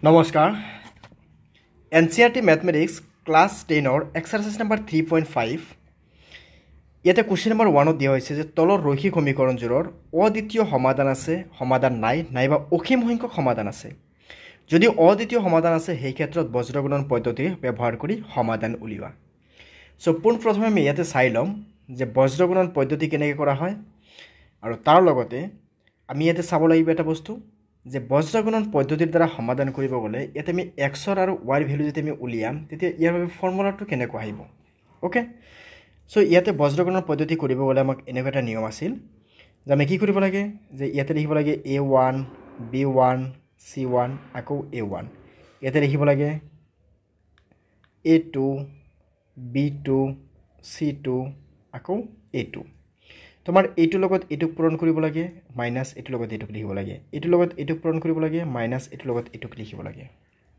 নমস্কাৰ NCERT mathematics class 10 exercise number 3.5 ইয়াতে question number 1 দিয়া হৈছে যে তলৰ ৰৈখিক সমীকৰণজোৰৰ অদ্বিতীয় সমাধান আছে সমাধান নাইবা অসীম সংখ্যক সমাধান আছে যদি অদ্বিতীয় সমাধান আছে সেই ক্ষেত্ৰত বজ্ৰগুণন পদ্ধতি ব্যৱহাৰ কৰি সমাধান উলিওৱা সো পোনপ্ৰথমে আমি ইয়াতে চাই লম যে বজ্ৰগুণন পদ্ধতি কেনেকৈ কৰা হয় আৰু তাৰ লগতে আমি ইয়াতে চাব লাগিব এটা বস্তু যে বজ্ৰগুণন পদ্ধতিৰ দ্বাৰা সমাধান কৰিব গলে ইয়াতে আমি x আৰু y ভ্যালু যদি আমি উলিয়াম তেতিয়া ইয়াৰ বাবে ফৰ্মুলাটো কেনেকৈ আহিব ওকে সো ইয়াতে বজ্ৰগুণন পদ্ধতি কৰিব গলে আমাক এনেকুৱা এটা নিয়ম আছিল যে আমি কি কৰিব লাগে যে ইয়াতে লিখিব লাগে a1 b1 c1 আকৌ a1 ইয়াতে লিখিব লাগে a2 b2 c2 আকৌ a2 তোমার এইটোৰ লগত এইটোক পূৰণ কৰিব লাগে মাইনাস এইটোৰ লগত এইটোক লিখিব লাগে এইটোৰ লগত এইটোক পূৰণ কৰিব লাগে মাইনাস এইটোৰ লগত এইটোক লিখিব লাগে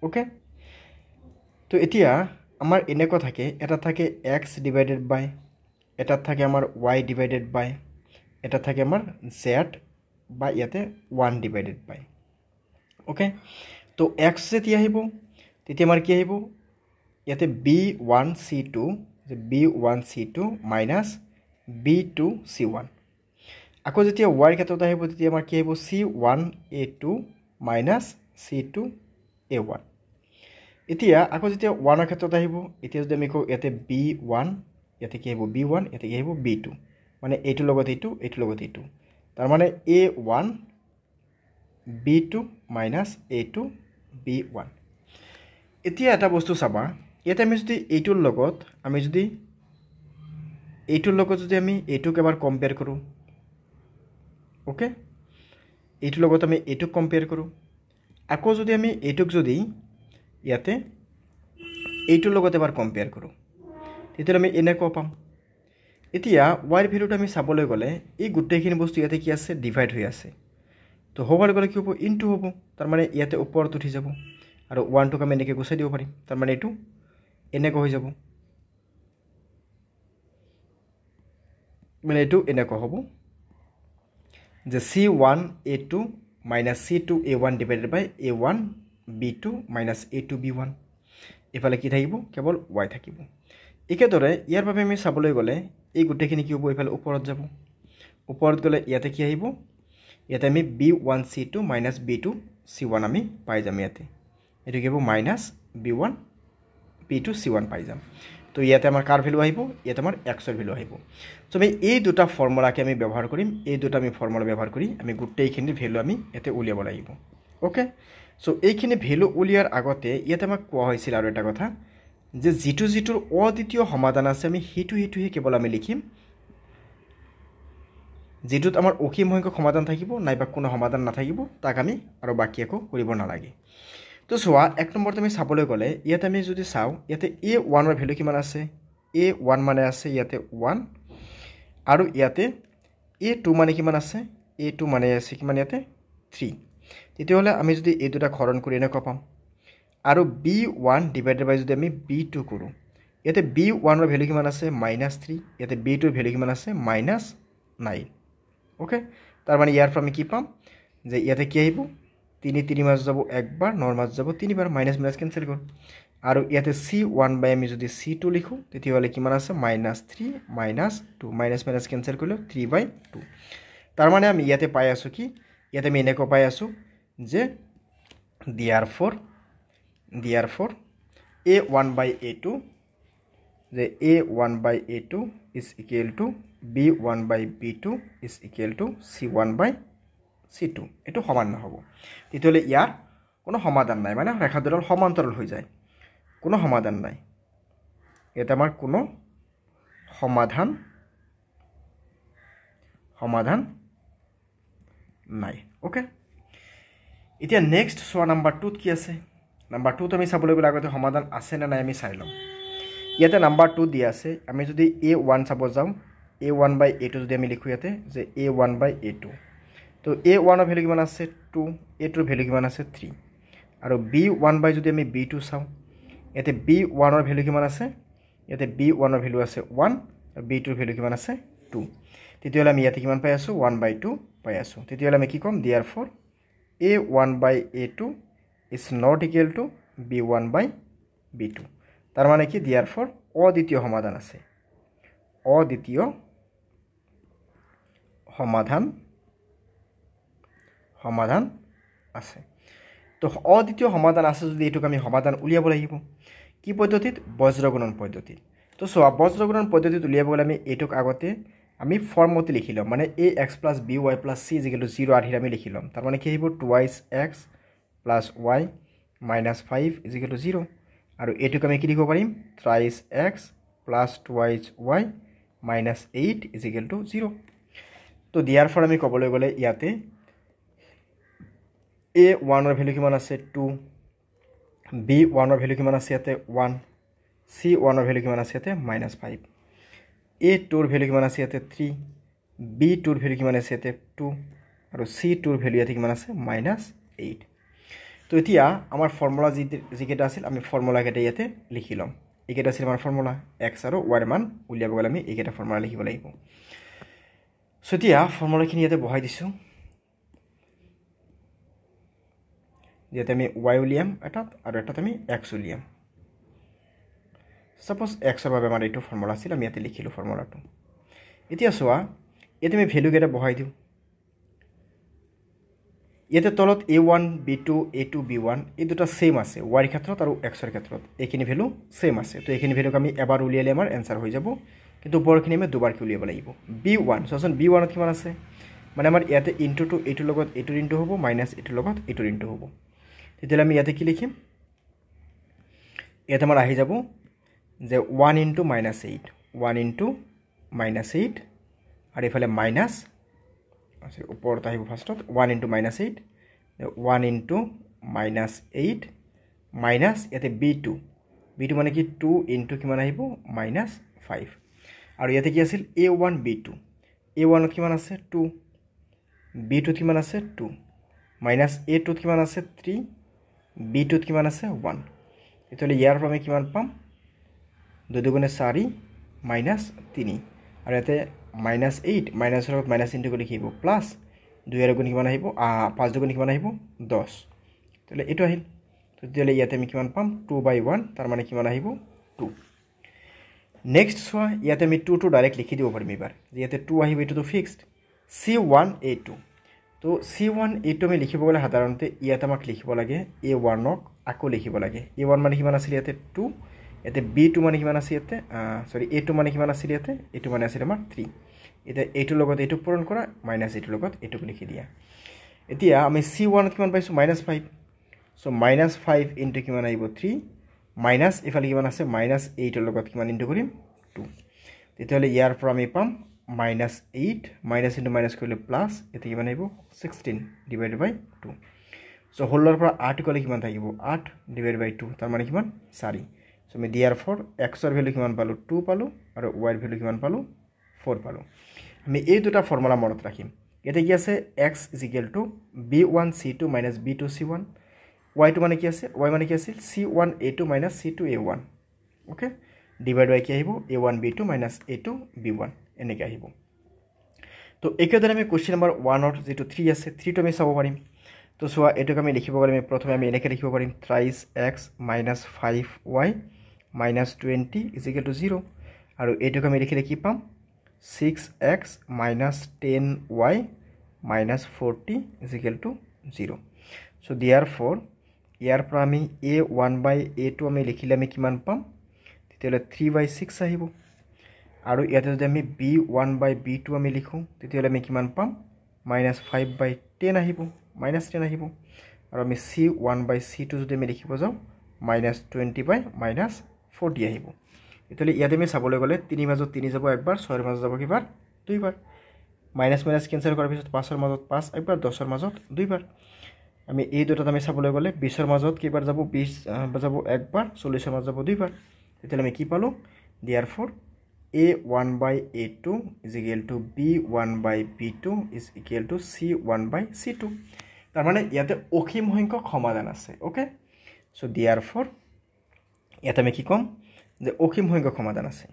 ওকে তো এতিয়া আমাৰ এনেকুৱা থাকে এটা থাকে x ডিভাইডেড বাই এটা থাকে আমাৰ y ডিভাইডেড বাই এটা থাকে আমাৰ z বা ইয়াতে 1 ডিভাইডেড বাই ওকে তো x যেতিয়া আহিব তেতিয়া আমাৰ কি আহিব ইয়াতে b1c2 যে b1c2 মাইনাস b2 c1 আকৌ যেতিয়া y ক্ষেত্ৰত আহিব তেতিয়া আমাৰ কি আহিব c1 a2 minus c2 a1 এতিয়া আকৌ যেতিয়া 1 ৰ ক্ষেত্ৰত আহিব এতিয়া যদি আমি কও ইয়াতে b1 ইয়াতে কি আহিব b1 ইয়াতে কি আহিব b2 মানে এইটো লগত এইটো তাৰ মানে a1 b2 minus a2 b1 এতিয়া এটা বস্তু চাবা ইয়াতে আমি যদি এইটোৰ লগত আমি যদি আমি এইটোক এবাৰ কম্পেয়াৰ কৰো ওকে এইটোৰ লগত আমি এইটোক কম্পেয়াৰ কৰো আকৌ যদি আমি এইটোক যদি ইয়াতে এইটোৰ লগত এবাৰ কম্পেয়াৰ কৰো তেতিয়া আমি এনেকৈ পাম এতিয়া y ভ্যালুটো আমি চাবলৈ গলে এই গোটেইখিনি বস্তু ইয়াতে কি আছে ডিভাইড হৈ আছে তো হবৰ গলে কি হ'ব ইনটু হ'ব তাৰ মানে ইয়াতে ওপৰত উঠি যাব আৰু 1 টোক আমি এনেকৈ গুচাই দিব পাৰিম তাৰ মানে এইটো এনেকৈ হৈ যাব মানে এইটো এনেকৈ হ'ব যে c1 a2 minus c2 a1 divided by a1 b2 minus a2 b1 এফালে কি থাকিব কেৱল y থাকিব একেদৰে ইয়াৰ বাবে আমি চাবলৈ গলে এই গোটেইখিনি কি হ'ব এফালে ওপৰত যাব ওপৰত গলে ইয়াতে কি আহিব ইয়াতে আমি b1 c2 minus b2 c1 আমি পাই যাম ইয়াতে এটো কি হ'ব minus b1 b2 c1 পাই যাম তো ইয়াতে আমাৰ কাৰ ভ্যালু আহিব ইয়াতে আমাৰ x এৰ ভ্যালু আহিব সো আমি এই দুটা ফৰ্মুলাকে আমি ব্যবহাৰ কৰিম এই দুটা আমি ফৰ্মুলা ব্যবহাৰ কৰি আমি গোটেইখিনি ভ্যালু আমি এতে উলিয়াব লাগিব ওকে সো এইখিনি ভ্যালু উলিয়াৰ আগতে ইয়াতে আমাক কোৱা হৈছিল আৰু এটা কথা যে জিটোৰ অদ্বিতীয় সমাধান আছে আমি হিটুহে কেৱল আমি লিখিম জিটোত আমাৰ অসীম সংখ্যক সমাধান থাকিব নাইবা কোনো সমাধান নাথাকিব তাক আমি আৰু বাকি একো কৰিব নালাগে তো সোয়া এক নম্বৰত আমি চাবলৈ গলে ইয়াতে আমি যদি চাও ইয়াতে a1 ৰ ভ্যালু কিমান আছে a1 মানে আছে ইয়াতে 1 আৰু ইয়াতে a2 মানে কিমান আছে a2 মানে আছে কিমান ইয়াতে 3 তেতিয়াহলে আমি যদি এই দুটা খৰণ কৰি এনেকৈ পাম আৰু b1 ডিভাইডেড বাই যদি আমি b2 কৰো ইয়াতে b1 ৰ ভ্যালু কিমান আছে -3 ইয়াতে b2 ৰ ভ্যালু কিমান আছে -9 ওকে তাৰ মানে ইয়াৰ পৰা আমি কি পাম যে ইয়াতে কি আহিব 3 মাজ যাব একবাৰ নৰ মাজ যাব 3 বাৰ মাইনাস মাইনাস ক্যান্সেল কৰ আৰু ইয়াতে c1 বাই আমি যদি c2 লিখো তেতিয়াহলে কিমান আছে -3 -2 মাইনাস মাইনাস ক্যান্সেল কৰিলে 3/2 তাৰ মানে আমি ইয়াতে পাই আছো কি ইয়াতে আমি এনেকৈ পাই আছো যে therefore a1 by a2 যে a1 by a2 is equal to b1 by b2 is equal to c1 by c2 এটো সমান নহব তেতিয়াহলে ইয়াৰ কোনো সমাধান নাই মানে ৰেখাডাল সমান্তৰাল হৈ যায় কোনো সমাধান নাই এটা আমাৰ কোনো সমাধান নাই ওকে এতিয়া নেক্সট সোয়া নাম্বার 2 কি আছে নাম্বার 2 তো আমি চাবলৈ গলে আগতে সমাধান আছে না নাই আমি চাই লম ইয়াতে নাম্বার 2 দিয়া আছে আমি যদি a1 চাব যাও a1 by a2 যদি আমি লিখো ইয়াতে যে a1 by a2 তো a1 ৰ ভ্যালু কিমান আছে 2 a2 ৰ ভ্যালু কিমান আছে 3 আৰু b1 বাই যদি আমি b2 চাও ইয়াতে b1 ৰ ভ্যালু কিমান আছে ইয়াতে b1 ৰ ভ্যালু আছে 1 আৰু b2 ৰ ভ্যালু কিমান আছে 2 তেতিয়াহলে আমি ইয়াতে কিমান পাই আছো 1/2 পাই আছো তেতিয়াহলে আমি কি কম therefore a1 by a2 is not equal to b1 by b2 তাৰ মানে কি therefore অদ্বিতীয় সমাধান আছে অদ্বিতীয় সমাধান আছে তো অদ্বিতীয় সমাধান আছে যদি এটুক আমি সমাধান উলিয়াব লাগিব কি পদ্ধতিত বজ্ৰগুণন পদ্ধতিত তো সোৱা বজ্ৰগুণন পদ্ধতিত উলিয়াব গ'লে আমি এটুক আগতে আমি ফৰ্মতে লিখি লম মানে ax + by + c 0 আধিৰ আমি লিখি লম তাৰ মানে কি আহিব 2x + y - 5 0 আৰু এটুক আমি কি লিখিব পাৰিম 3x + 2y - 8 0 তো দিয়াৰ ফৰ আমি ক'বলৈ গ'লে ইয়াতে a1 ৰ ভ্যালু কিমান আছে 2 b1 ৰ ভ্যালু কিমান আছে ইয়াতে 1 c1 ৰ ভ্যালু কিমান আছে ইয়াতে -5 a2 ৰ ভ্যালু কিমান আছে ইয়াতে 3 b2 ৰ ভ্যালু কিমান আছে ইয়াতে 2 আৰু c2 ৰ ভ্যালু ইয়াতে কিমান আছে -8 তো এতিয়া আমাৰ ফৰ্মুলা যিকেইটা আছিল আমি ফৰ্মুলা কেইটা ইয়াতে লিখি লম এইকেইটা আছিল আমাৰ ফৰ্মুলা x আৰু y ৰ মান উলিয়াব গ'লে আমি এইকেইটা ফৰ্মুলা লিখিব লাগিব সো এতিয়া ফৰ্মুলাখিনি ইয়াতে বহাই দিছো যেতে আমি y উলিয়াম এটাত আৰু এটাত আমি x উলিয়াম সাপোজ x ৰ বাবে আমাৰ এইটো ফৰ্মুলা আছিল আমি ইয়াতে লিখিলো ফৰ্মুলাটো এতিয়া সোৱা ইয়াতে আমি ভ্যালু কেইটা বহাই দিও ইয়াতে তলত a1 b2 a2 b1 এই দুটা সেম আছে y ৰ ক্ষেত্ৰত আৰু x ৰ ক্ষেত্ৰত এইখিনি ভ্যালু সেম আছে তো এইখিনি ভ্যালুক আমি এবাৰ উলিয়ালে আমাৰ আনসাৰ হৈ যাব কিন্তু ওপৰখিনি আমি দুবাৰ কি উলিয়াব লাগিব b1 সচন b1 ত কিমান আছে মানে আমাৰ ইয়াতে ইনটু টু এটোৰ লগত এটোৰ ইনটু হ'ব মাইনাস এটোৰ লগত এটোৰ ইনটু হ'ব তেতিয়ালে আমি ইয়াতে কি লিখিম ইয়াতে আমাৰ আহি যাব যে 1 * -8 1 * -8 আৰু ইফালে মাইনাস আছে ওপৰত আহিব ফাৰ্ষ্টত 1 * -8 1 * -8 মাইনাস ইয়াতে b2 মানে কি 2 * কিমান আহিব -5 আৰু ইয়াতে কি আছিল a1 b2 a1 ত কিমান আছে 2 b2 ত কিমান আছে 2 মাইনাস a2 ত কিমান আছে 3 b2 ত কিমান আছে 1 এতলে ইয়াৰ পৰা আমি কিমান পাম 2 * 4 -3 আৰু ইয়াতে -8 মাইনাসৰ লগত মাইনাস ইনটু কৰি লিখিব প্লাস 2 এর গুণ কিমান আহিব 5 দুগুণ কিমান আহিব 10 তাহলে এটো আহিল তো তেলে ইয়াতে আমি কিমান পাম 2/1 তার মানে কিমান আহিব 2 নেক্সট সোয়া ইয়াতে আমি 2 ডাইরেক্ট লিখি দিব পাৰিম এবাৰ ইয়াতে 2 আহিব এটো তো ফিক্সড c1 a2 তো c1 a2 আমি লিখিব গলে সাধাৰণতে ইয়াতে আমাক লিখিব লাগে a1 ক আকৌ লিখিব লাগে a1 মানে কিমান আছিল ইয়াতে 2 ইয়াতে b2 মানে কিমান আছে ইয়াতে সৰি a2 মানে কিমান আছিল ইয়াতে a2 মানে আছিল আমাৰ 3 এটা a2 লগত a2 পূৰণ কৰা মাইনাস a2 লগত a2 লিখি দিয়া এতিয়া আমি c1 ত কিমান পাইছো -5 সো -5 ইনটু কিমান আহিব 3 মাইনাস ইফালে কিমান আছে -8 ৰ লগত কিমান ইনটু কৰিম 2 তেতিয়ালে ইয়াৰ পৰা আমি পাম -8 মাইনাস ইনটু মাইনাস কৰিলে প্লাস এতে কিমান আহিব 16 ডিভাইডেড বাই 2 সো হোলৰ পৰা 8 কলে কিমান থাকিব 8 ডিভাইডেড বাই 2 তাৰ মানে কিমান 4 সো আমি therefore x ৰ ভ্যালু কিমান পালো 2 পালো আৰু y ৰ ভ্যালু কিমান পালো 4 পালো আমি এই দুটা ফৰ্মুলা মনত ৰাখিম এতে কি আছে x = b1 c2 - b2 c1 y টো মানে কি আছে y মানে কি আছে c1 a2 - c2 a1 okay divide বাই কি আহিব a1 b2 - a2 b1 এনেকৈ আহিব তো একেদৰে আমি কোৱেশ্চন নম্বৰ 1 ৰ যেটো 3 আছে 3 টো আমি চাব পাৰিম তো সোৱা এটোক আমি লিখিব গলে আমি প্ৰথমে আমি এনেকৈ লিখিব পাৰিম 3x - 5y - 20 = 0 আৰু এটোক আমি লিখিলে কি পাম 6x - 10y - 40 = 0 so therefore ইয়াৰ পৰা আমি a1/a2 আমি লিখিলে আমি কিমান পাম তেতিয়ালে 3/6 আহিব আৰু ইয়াতে যদি আমি b1/b2 আমি লিখো তেতিয়ালে আমি কিমান পাম -5/10 আহিব -10 আহিব আৰু আমি c1/c2 যদি আমি লিখিব যাও -20/-40 আহিব তেতিয়ালে ইয়াতে আমি চাবলৈ গলে 3 মাজত 3 যাব একবাৰ 6 ৰ মাজত যাব কিবাৰ দুইবাৰ মাইনাস মাইনাস কেনসেল কৰাৰ পিছত 5 ৰ মাজত 5 একবাৰ 10 ৰ মাজত দুইবাৰ আমি এই দুটাত আমি চাবলৈ গলে 20 ৰ মাজত কিবাৰ যাব 20 যাব একবাৰ 40 ৰ মাজত যাব দুইবাৰ তেতিয়ালে আমি কি পালো therefore a1/a2 = b1/b2 = c1/c2 তাৰ মানে ইয়াতে অসীম সংখ্যক সমাধান আছে ওকে সো therefore ইয়াতে আমি কি কম যে অসীম সংখ্যক সমাধান আছে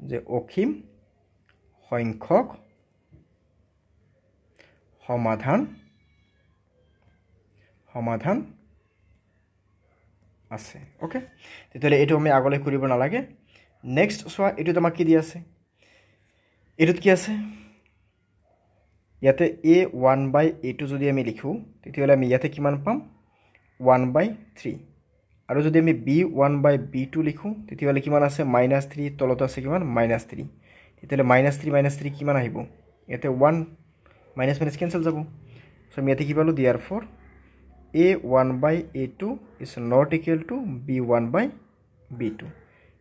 যে অসীম সংখ্যক সমাধান আছে ওকে তেতিয়াহ'লে এইটো আমি আগলৈ কৰিব নালাগে নেক্সট চোৱা এইটোত আমাক কি দিয়া আছে এইটোত কি আছে ইয়াতে a1/a2 যদি আমি লিখোঁ তেতিয়াহ'লে আমি ইয়াতে কিমান পাম 1/3 আৰু যদি আমি b1/b2 লিখোঁ তেতিয়াহ'লে কিমান আছে -3 তলত আছে কিমান -3 তেতিয়াহ'লে -3 কিমান আহিব ইয়াতে 1 মাইনাছ মাইনাছ কেঞ্চেল যাব চ' আমি ইয়াতে কি পালোঁ therefore a1/a2 is not equal to b1/b2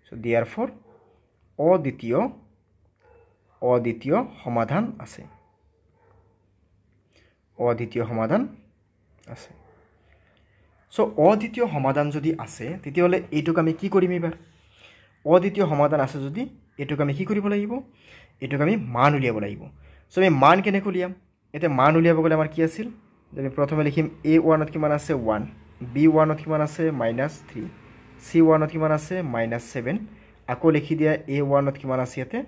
so therefore অদ্বিতীয় সমাধান আছে অদ্বিতীয় সমাধান আছে চ' অদ্বিতীয় সমাধান যদি আছে তেতিয়াহ'লে এইটোক আমি কি কৰিম এবাৰ অদ্বিতীয় সমাধান আছে যদি এইটোক আমি কি কৰিব লাগিব এইটোক আমি মান উলিয়াব লাগিব চ' আমি মান কেনেকৈ উলিয়াম এতিয়া মান উলিয়াব গ'লে আমাৰ কি আছিল আমি প্ৰথমে লিখিম a1 ত কিমান আছে 1 b1 ত কিমান আছে -3 c1 ত কিমান আছে -7 আকৌ লিখি দিয়া a1 ত কিমান আছে ইয়াতে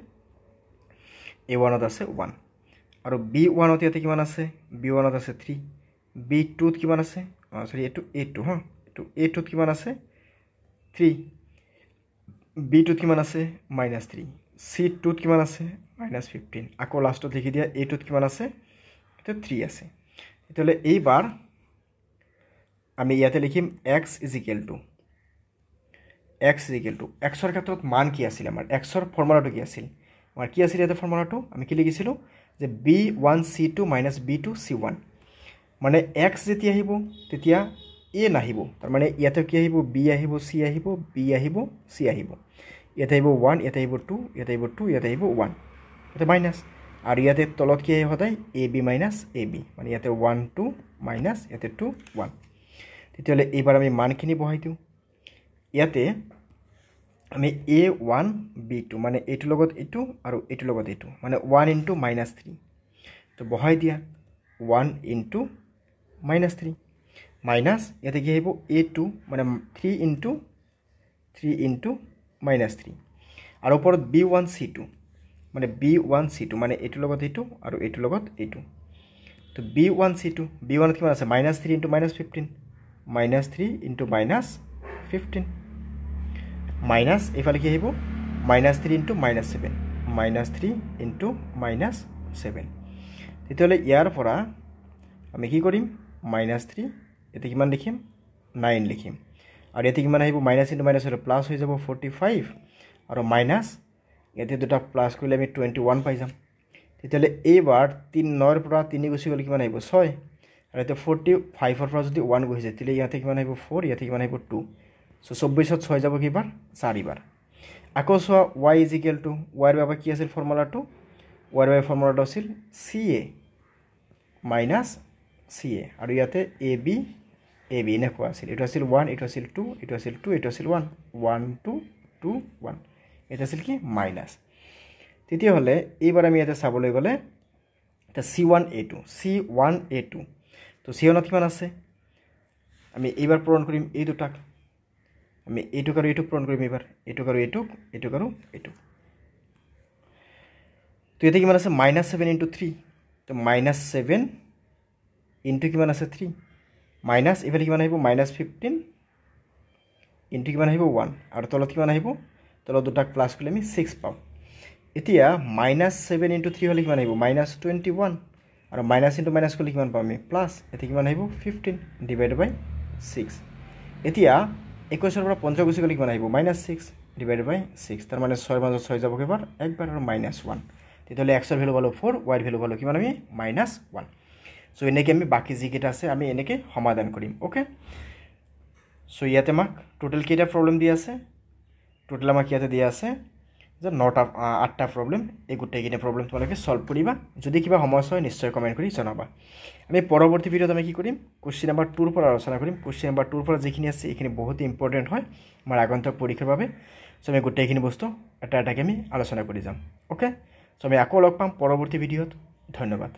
a1 ত আছে 1 আৰু b1 ত ইয়াতে কিমান আছে b1 ত আছে 3 b2 ত কিমান আছে সৰি এইটো a2 হা এইটো a2 ত কিমান আছে 3 b2 ত কিমান আছে -3 c2 ত কিমান আছে -15 আকৌ লাষ্টত লিখি দিয়া a2 ত কিমান আছে এটা 3 আছে তেতিয়াহ'লে এইবাৰ আমি ইয়াতে লিখিম x = x ৰ ক্ষেত্ৰত মান কি আছিল আমাৰ x ৰ ফৰ্মুলাটো কি আছিল আমাৰ কি আছিল ইয়াতে ফৰ্মুলাটো আমি কি লিখিছিলোঁ যে b1c2 - b2c1 মানে x যেতিয়া আহিব তেতিয়া a নাহিব তাৰ মানে ইয়াতে কি আহিব b আহিব c আহিব b আহিব c আহিব ইয়াতে আহিব 1 ইয়াতে আহিব 2 ইয়াতে আহিব 2 ইয়াতে আহিব 1 ইয়াতে মাইনাছ আৰু ইয়াতে তলত কি আহিব সদায় ab - ab মানে ইয়াতে 1 2 মাইনাছ ইয়াতে 2 1 তেতিয়াহ'লে এইবাৰ আমি মানখিনি বহাই দিওঁ ইয়াতে আমি a1 b2 মানে এইটোৰ লগত এইটো আৰু এইটোৰ লগত এইটো মানে 1 * -3 তো বহাই দিয়া 1 * -3 মাইনাছ ইয়াতে কি আহিব a2 মানে 3 * -3 আৰু ওপৰত b1c2 মানে b1c2 মানে এইটোৰ লগত এইটো আৰু এইটোৰ লগত এইটো তো b1c2 b1 কিমান আছে -3 * -15 -3 * -15 মাইনাছ এইফালে কি আহিব -3 * -7 -3 * -7 তেতিয়াহ'লে ইয়াৰ পৰা আমি কি কৰিম -3 ইয়াতে কিমান লিখিম 9 লিখিম আৰু ইয়াতে কিমান আহিব -* হ'লে প্লাছ হৈ যাব 45 আৰু মাইনাছ ইয়াতে দুটা প্লাছ কৰিলে আমি 21 পাই যাম তেতিয়াহ'লে এইবাৰ 9ৰ পৰা 3 গুচি গ'লে কিমান আহিব 6 আৰু ইয়াতে 45ৰ পৰা যদি 1 গুচি যায় তেতিয়াহ'লে ইয়াতে কিমান আহিব 4 ইয়াতে কিমান আহিব 2 চ' 24ত 6 যাব কিবাৰ 4 বাৰ আকৌ চোৱা y = y ৰ বাবে কি আছিল ফৰ্মুলাটো y ৰ বাবে ফৰ্মুলাটো আছিল ca - ca আৰু ইয়াতে ab এনেকুৱা আছিল এইটো আছিল 1 এইটো আছিল 2 এইটো আছিল 2 এইটো আছিল 1 1 2 2 1 এটা আছিল কি মাইনাছ তেতিয়াহ'লে এইবাৰ আমি ইয়াতে চাবলৈ গ'লে এটা c1a2 তো c1 ত কিমান আছে আমি এইবাৰ পূৰণ কৰিম এই দুটাক আমি এইটোক আৰু এইটোক পূৰণ কৰিম এইবাৰ এইটোক আৰু এইটোক তো ইয়াতে কিমান আছে -7 * 3 তো -7 * কিমান আছে 3 মাইনাছ এইফালে কিমান আহিব -15 * কিমান আহিব 1 আৰু তলত কিমান আহিব তলত দুটাক প্লাছ কৰিলে আমি 6 পাম এতিয়া -7 * 3 হ'লে কিমান আহিব -21 আৰু মাইনাছ * মাইনাছ কৰিলে কিমান পাম আমি প্লাছ ইয়াতে কিমান আহিব 15 / 6 এতিয়া 21ৰ পৰা 15 গুচি গ'লে কিমান আহিব -6 / 6 তাৰ মানে 6ৰ মাজত 6 যাব কেইবাৰ একবাৰ আৰু -1 তেতিয়াহ'লে x ৰ ভেলু পালোঁ 4 y ৰ ভেলু পালোঁ কিমান আমি -1 চ' এনেকৈ আমি বাকী যিকেইটা আছে আমি এনেকৈ সমাধান কৰিম অ'কে চ' ইয়াতে আমাক টোটেল কেইটা প্ৰব্লেম দিয়া আছে টোটেল আমাক ইয়াতে দিয়া আছে যে 8টা প্ৰব্লেম এই গোটেইকেইটা প্ৰব্লেম তোমালোকে সলভ কৰিবা যদি কিবা সমস্যা হয় নিশ্চয় কমেণ্ট কৰি জনাবা আমি পৰৱৰ্তী ভিডিঅ'ত আমি কি কৰিম কুৱেশ্যন নম্বৰ 2ৰ পৰা আলোচনা কৰিম কুৱেশ্যন নম্বৰ 2ৰ পৰা যিখিনি আছে এইখিনি বহুত ইম্পৰ্টেণ্ট হয় আমাৰ আগন্তুক পৰীক্ষাৰ বাবে চ' আমি গোটেইখিনি বস্তু এটাকৈ আমি আলোচনা কৰি যাম অ'কে চ' আমি আকৌ লগ পাম পৰৱৰ্তী ভিডিঅ'ত ধন্যবাদ